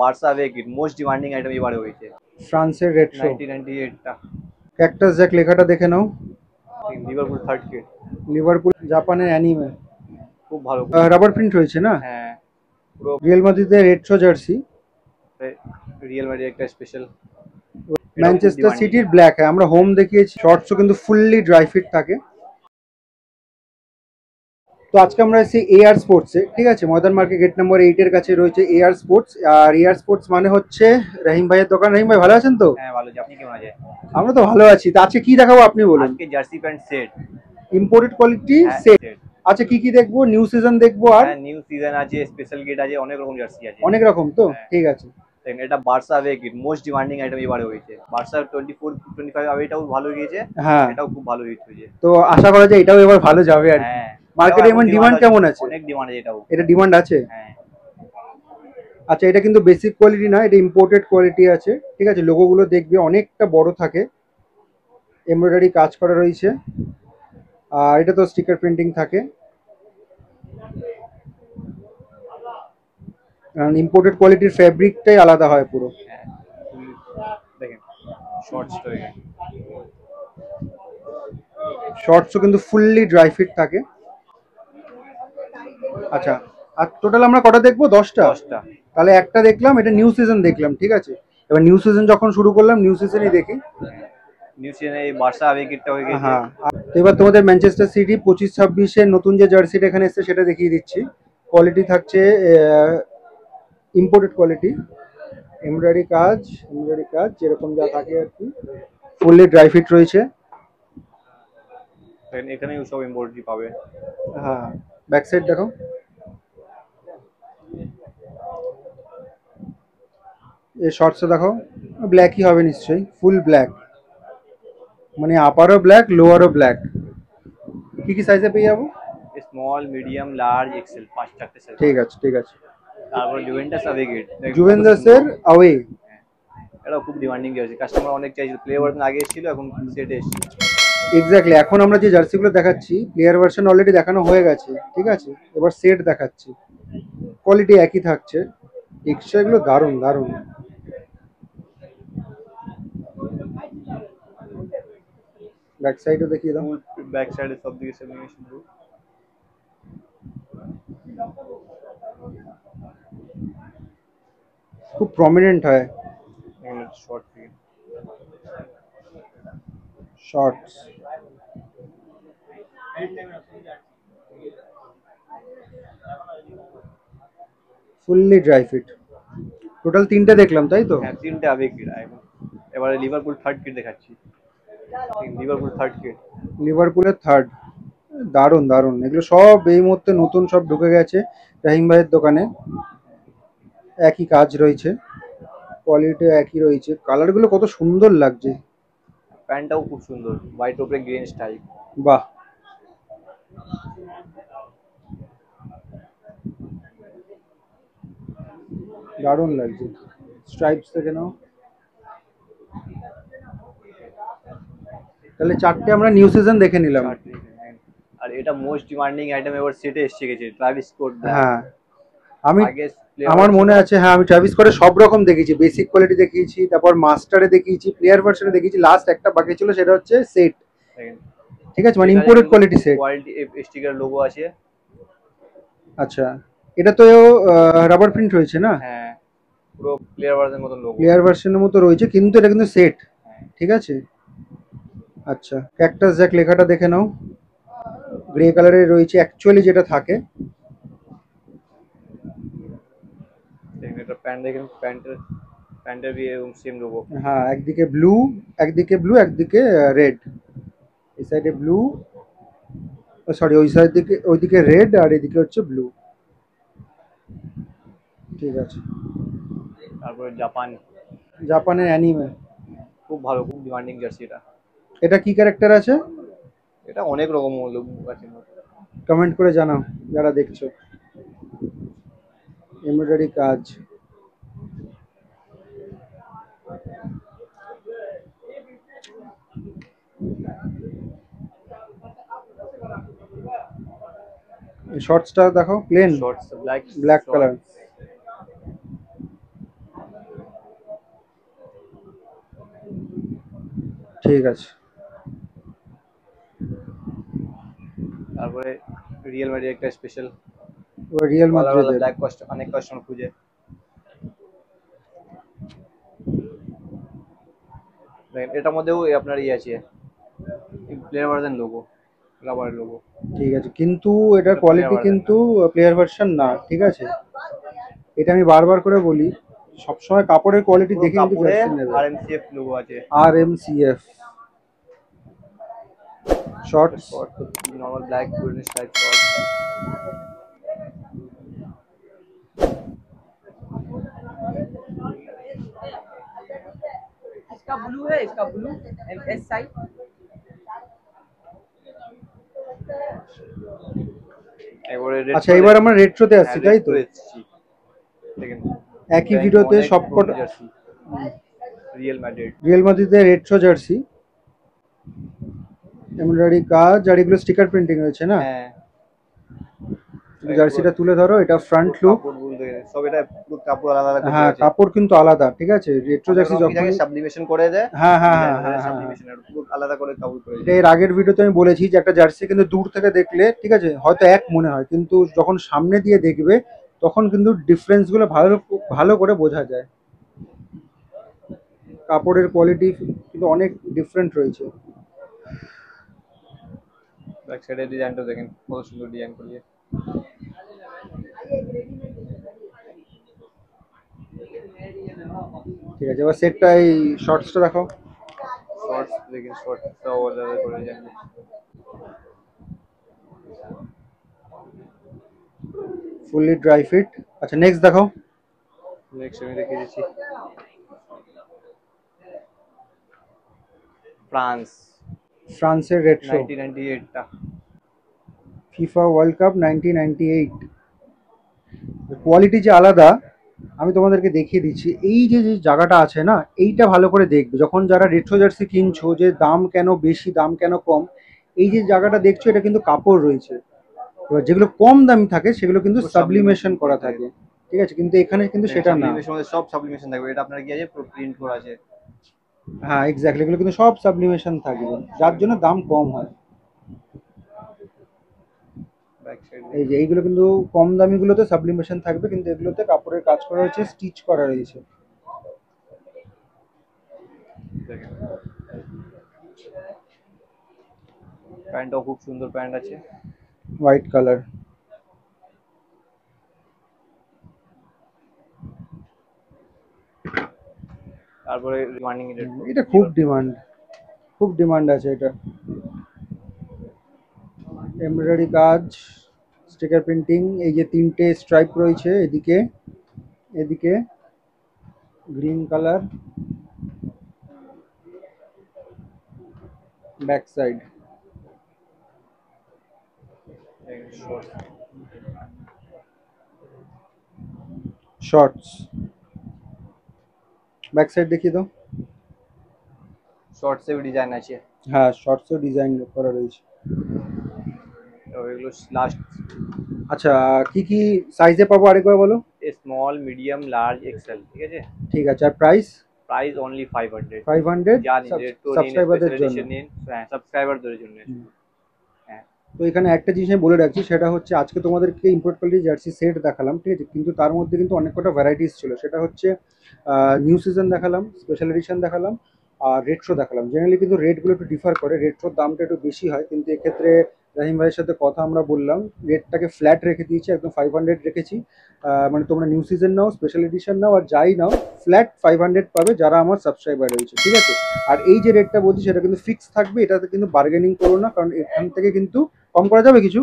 Barca আওয়ে kit most demanding item এবারে হয়েছে। ফ্রান্সের রেট্রো 1998 টা ক্যাকটাস জ্যাক লেখাটা দেখে নাও। Liverpool third kit. লিভারপুল জাপানের অ্যানিমে খুব ভালো। রাবার প্রিন্ট হয়েছে না। হ্যাঁ, পুরো রিয়েল মাদ্রিদের রেট্রো জার্সি, রিয়েল মাদ্রিদ একটা স্পেশাল। এটাও খুব ম্যানচেস্টার ডিমান্ডিং। সিটির ব্ল্যাক। আমরা হোম দেখিয়েছি, শর্টসও কিন্তু ফুললি ড্রাই ফিট থাকে। তো আজকে আমরা এসেছি এআর স্পোর্টসে, ঠিক আছে, ময়দান মার্কেট গেট নাম্বার 8 এর কাছে রয়েছে এআর স্পোর্টস। আর এআর স্পোর্টস মানে হচ্ছে রাহিম ভাইয়ের দোকান। রাহিম ভাই ভালো আছেন তো? হ্যাঁ ভালো আছি, আপনি কেমন আছেন? আমরা তো ভালো আছি। তো আজকে কি দেখাবো আপনি বলুন। আজকে jersey pant set. Imported quality হ্যাঁ সেট। সেট। আচ্ছা কি কি দেখবো? নিউ সিজন দেখবো আর হ্যাঁ নিউ সিজন আছে, স্পেশাল গেট আছে, অনেক রকম জার্সি আছে। অনেক রকম। তো হ্যাঁ। ঠিক আছে। দেখেন এটা Barca আওয়ে kit most demanding item এবারে হয়েছে। বার্সা 24-25 আওয়েটাও ভালো গিয়েছে। হ্যাঁ, এটাও খুব ভালো হিট হয়েছে। তো আশা করা যায় এটাও এবার ভালো যাবে আর কি। হ্যাঁ, মার্কেটে এমন ডিমান্ড কেমন আছে? অনেক ডিমান্ড আছে এটাও। এটা ডিমান্ড আছে। হ্যাঁ আচ্ছা এটা কিন্তু বেসিক কোয়ালিটি না, এটা ইম্পোর্টেড কোয়ালিটি আছে, ঠিক আছে। লোগোগুলো দেখবে অনেকটা বড় থাকে, এমব্রয়ডারি কাজ করা রয়েছে। আর এটা তো স্টিকার প্রিন্টিং থাকে, কারণ ইম্পোর্টেড কোয়ালিটির ফ্যাব্রিকটাই আলাদা হয় পুরো। হ্যাঁ দেখেন শর্টসটা দেখেন। শর্টসও কিন্তু ফুললি ড্রাই ফিট থাকে। আচ্ছা, আর টোটাল আমরা কটা দেখবো? 10টা। 10টা। তাহলে একটা দেখলাম, এটা নিউ সিজন দেখলাম, ঠিক আছে। এবার নিউ সিজন যখন শুরু করলাম, নিউ সিজনই দেখি। নিউ সিজনে এই বার্সা আওয়ে কিটটা হয়ে গেছে। হ্যাঁ, তো এবার তোমাদের ম্যানচেস্টার সিটি 25-26-এর নতুন যে জার্সিটা এখানে এসছে সেটা দেখিয়ে দিচ্ছি। কোয়ালিটি থাকছে ইম্পোর্টেড কোয়ালিটি, এমব্রয়ডারি কাজ যেরকম যা থাকে আর কি, ফুললি ড্রাই ফিট রয়েছে। দেখেন এখানেও সব এমব্রয়ডারি পাবে। হ্যাঁ, ব্যাক সাইড দেখো। এই শর্টসে দেখো, ব্ল্যাকই হবে নিশ্চয়ই, ফুল ব্ল্যাক, মানে আপারও ব্ল্যাক লোয়ারও ব্ল্যাক। কি কি সাইজে পেয়ে যাবো? স্মল, মিডিয়াম, লার্জ, এক্সেল, 5-4টে সাইজ। ঠিক আছে ঠিক আছে। তারপর জুভেন্টাস আওয়ে কিট। জুভেন্টাসের আওয়ে, এটাও খুব ডিমান্ডিং জার্সি, কাস্টমার অনেক চাইছিল। প্লে ভার্সন আগে এসেছিল, এখন সেটে এসেছে। এক্স্যাক্টলি। এখন আমরা যে জার্সিগুলো দেখাচ্ছি প্লেয়ার ভার্সন অলরেডি দেখানো হয়ে গেছে, ঠিক আছে। এবার সেট দেখাচ্ছি, কোয়ালিটি একই থাকছে। এক্সট্রা এগুলো দারুণ দারুণ। ব্যাক সাইডও দেখিয়ে দাও। ফুল ব্যাক সাইডে সব দিকে সেমিনেশন পুরো। খুব প্রমিনেন্ট হয় এগুলো শর্ট থেকে। Shorts. Fully dry fit. Total 3টে দেখলাম তাই তো? হ্যাঁ 3টে আওয়ে কিট। এখন এবারে লিভারপুল থার্ড কিট দেখাচ্ছি। Liverpool third kit. লিভারপুলের থার্ড, দারুণ দারুণ। এগুলো সব এই মুহূর্তে নতুন সব ঢুকে গেছে রাহিম ভাইয়ের দোকানে। একই কাজ রয়েছে, কোয়ালিটি একই রয়েছে, কালারগুলো কত সুন্দর লাগছে। প্যান্টটাও খুব সুন্দর, হোয়াইট উপরে গ্রিন স্টাইল। বাহ, দারুণ লাগছে। স্ট্রাইপস থেকে নাও। তাহলে 4টে আমরা নিউ সিজন দেখে নিলাম। আর এটা মোস্ট ডিমান্ডিং আইটেম এবার সেটে এসে গেছে, ট্রাভিস স্কট ব্ল্যাক। হ্যাঁ, আমি আগে আমার মনে আছে, হ্যাঁ আমি ট্রাভিস স্কটের সব রকম দেখেছি। বেসিক কোয়ালিটি দেখিয়েছি, তারপর মাস্টারে দেখিয়েছি, প্লেয়ার ভার্সনে দেখিয়েছি। লাস্ট একটা বাকি ছিল, সেটা হচ্ছে সেট, ঠিক আছে, মানে imported quality set. Quality sticker logo আছে। আচ্ছা, এটা তো রাবার প্রিন্ট হয়েছে না? হ্যাঁ পুরো প্লেয়ার ভার্সনের মতন লোগো। প্লেয়ার ভার্সনের মতো রয়েছে, কিন্তু এটা কিন্তু সেট, ঠিক আছে। আচ্ছা, ক্যাকটাস জ্যাক লেখাটা দেখে নাও। গ্রে কালারের রয়েছে অ্যাকচুয়ালি যেটা থাকে। দেখেন এটা প্যান্ট, দেখেন প্যান্টের সেম লোগো। হ্যাঁ, একদিকে ব্লু, একদিকে রেড। এই সাইডে ব্লু, সরি ওই সাইড দিকে, ওইদিকে রেড আর এদিকে হচ্ছে ব্লু, ঠিক আছে। তারপরে জাপানের অ্যানিমে, খুব ভালো, খুব ডিমান্ডিং জার্সি এটা। এটা কি ক্যারেক্টার আছে? এটা অনেক রকম লোগো আছে। কমেন্ট করে জানাও যারা দেখছো। এমব্রয়ডারি কাজ, শর্টসটা দেখো, plain shorts black. Black colour. ঠিক আছে। তারপরে রিয়েল মাদ্রিদ একটা স্পেশাল ওই রিয়াল কলার ওয়ালা মাদ্রিদের। ব্ল্যাক অনেক কাস্টমার খুঁজে। দেখেন এটার মধ্যেও আপনার ইয়ে আছে, প্লেয়ার ভার্সন লোগো, রাবারের লোগো। ঠিক আছে, কিন্তু এটার এটা প্লেয়ার কোয়ালিটি ভার্সন না। কিন্তু প্লেয়ার ভার্সন না, ঠিক আছে। এটা আমি বারবার করে বলি, সবসময় কাপড়ের কোয়ালিটি পুরো দেখে কিন্তু কাপড়ে জার্সি নেবে। RMCF লোগো আছে। RMCF shorts. শর্ট তো normal black British type short. इसका ब्लू है, इसका ब्लू एस साइज। এবারে আচ্ছা, এবার আমরা রেট্রোতে আসছি, তাই তো? দেখেন একই ভিডিওতে সবকটা জার্সি রিয়েল মাদ্রিদ। রিয়াল মাদ্রিদের রেট্রো জার্সি, এমব্রয়ডারি কাজ, আর এগুলো স্টিকার প্রিন্টিং রয়েছে না? হ্যাঁ তুমি জার্সিটা তুলে ধরো, এটা ফ্রন্ট লুক। কাপড়গুলো দেখেন, সব এটা পুরো কাপড় আলাদা আলাদা করে হ্যাঁ, আছে। কাপড় কিন্তু আলাদা, ঠিক আছে। রেট্রো জার্সি যখন সাবলিমেশন করে দেয়। হ্যাঁ হ্যাঁ হ্যাঁ হ্যাঁ হ্যাঁ, সাবলিমেশন আর পুরো আলাদা করে কাপড় করে এটা এর আগের ভিডিওতে আমি বলেছি যে একটা জার্সি কিন্তু দূর থেকে দেখলে, ঠিক আছে, হয়তো এক মনে হয়, কিন্তু যখন সামনে দিয়ে দেখবে তখন কিন্তু ডিফারেন্স গুলো ভালো ভালো করে বোঝা যায়। কাপড়ের কোয়ালিটি কিন্তু অনেক ডিফারেন্ট রয়েছে। ব্যাক সাইডের ডিজাইনটা দেখেন কত সুন্দর ডিজাইন করিয়ে। ঠিক আছে, এবার সেটটা এই শর্টসটা দেখো। শর্টস দেখেন, শর্টসটা আলাদা করে ডিজাইন। Fully dry fit. আচ্ছা, নেক্সট দেখো। নেক্সট আমি দেখিয়ে দিচ্ছি ফ্রান্স ফ্রান্সের রেট্রো 1998 টা। FIFA world cup 1998। কোয়ালিটি যে আলাদা, আমি তোমাদেরকে দেখিয়ে দিচ্ছি। এই যে যে জায়গাটা আছে না, এইটা ভালো করে দেখবে যখন যারা রেট্রো জার্সি কিনছো, যে দাম কেন বেশি দাম কেন কম। এই যে জায়গাটা দেখছো, এটা কিন্তু কাপড় রয়েছে। এবার যেগুলো কম দামি থাকে সেগুলো কিন্তু সাবলিমেশন করা থাকে, ঠিক আছে, কিন্তু এখানে কিন্তু সেটা না। সাবলিমেশন মধ্যে সব সাবলিমেশন থাকবে, এটা আপনার কি আছে পুরো প্রিন্ট করা আছে। হ্যাঁ, এক্স্যাক্টলি, এগুলো কিন্তু সব সাবলিমেশন থাকবে, যার জন্য দাম কম হয়। ব্যাক সাইড এই যে এইগুলো কিন্তু কম দামিগুলোতে সাবলিমেশন থাকবে, কিন্তু এগুলোতে কাপড়ের কাজ করা হয়েছে, স্টিচ করা রয়েছে। দেখেন প্যান্টটাও খুব সুন্দর প্যান্ট আছে, হোয়াইট কালার। তারপরে ওয়ার্নিং এটা খুব ডিমান্ড আছে এটা। এমব্রয়ডারি কাজ, স্টিকার প্রিন্টিং, এই যে তিনটে স্ট্রাইপ রয়েছে, এদিকে এদিকে green colour, back side shorts. Back side দেখিয়ে দাও। শর্টসে ডিজাইন আছে। হ্যাঁ, শর্টসও ডিজাইন করা রয়েছে। তো এগুলো লাস্ট আচ্ছা, কি কি সাইজে পাবো আরেকবার বলো। স্মল, মিডিয়াম, লার্জ, এক্সেল, ঠিক আছে। ঠিক আছে, আর প্রাইস? Price only 500। 500 জানি রেট্রো নিন, সাবস্ক্রাইবারদের স্পেশাল জন্য। এডিশন নিন, হ্যাঁ সাবস্ক্রাইবারদের জন্য। হ্যাঁ তো এখানে একটা জিনিস আমি বলে রাখছি, সেটা হচ্ছে আজকে তোমাদেরকে ইম্পোর্ট কোয়ালিটি জার্সি সেট দেখালাম, ঠিক আছে, কিন্তু তার মধ্যে কিন্তু অনেক কটা ভ্যারাইটিস ছিল। সেটা হচ্ছে নিউ সিজন দেখালাম, স্পেশাল এডিশন দেখালাম, আর রেট্রো দেখালাম। জেনারেলি কিন্তু রেটগুলো একটু ডিফার করে, রেট্রোর দামটা একটু বেশি হয়, কিন্তু এক্ষেত্রে রাহিম ভাইয়ের সাথে কথা আমরা বললাম, রেটটাকে ফ্ল্যাট রেখে দিয়েছি, একদম 500 রেখেছি। মানে তোমরা নিউ সিজন নাও, স্পেশাল এডিশন নাও, আর যাই নাও, ফ্ল্যাট 500 পাবে যারা আমার সাবস্ক্রাইবার রয়েছে, ঠিক আছে। আর এই যে রেটটা বলছি সেটা কিন্তু ফিক্স থাকবে, এটাতে কিন্তু বার্গেনিং করো না, কারণ এখান থেকে কিন্তু কম করা যাবে কিছু।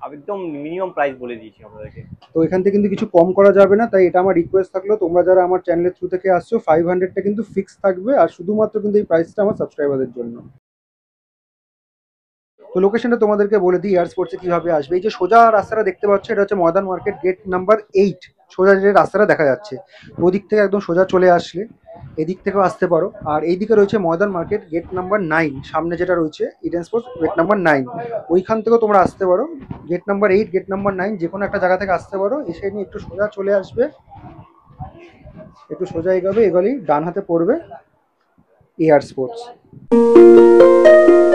একদম মিনিমাম প্রাইস বলে দিয়েছি আপনাদেরকে। তো এখান থেকে কিন্তু কিছু কম করা যাবে না, তাই এটা আমার রিকোয়েস্ট থাকলো, তোমরা যারা আমার চ্যানেলের থ্রু থেকে আসছো, 500টা কিন্তু ফিক্স থাকবে, আর শুধুমাত্র কিন্তু এই প্রাইসটা আমার সাবস্ক্রাইবারদের জন্য। তো লোকেশনটা তোমাদেরকে বলে দিই, এয়ার স্পোর্টসে কিভাবে আসবে। এই যে সোজা রাস্তাটা দেখতে পাচ্ছ, এটা হচ্ছে ময়দান মার্কেট গেট নাম্বার 8। সোজা যে রাস্তাটা দেখা যাচ্ছে, ওদিক থেকে একদম সোজা চলে আসলে এদিক থেকেও আসতে পারো। আর এইদিকে রয়েছে ময়দান মার্কেট গেট নাম্বার 9, সামনে যেটা রয়েছে ইডেন স্পোর্টস গেট নাম্বার 9, ওইখান থেকেও তোমরা আসতে পারো। গেট নাম্বার 8, গেট নাম্বার 9, যে কোনো একটা জায়গা থেকে আসতে পারো। এসে নিয়ে একটু সোজা চলে আসবে, একটু সোজা এগোবে, এগোলেই ডান হাতে পড়বে এয়ার স্পোর্টস। है।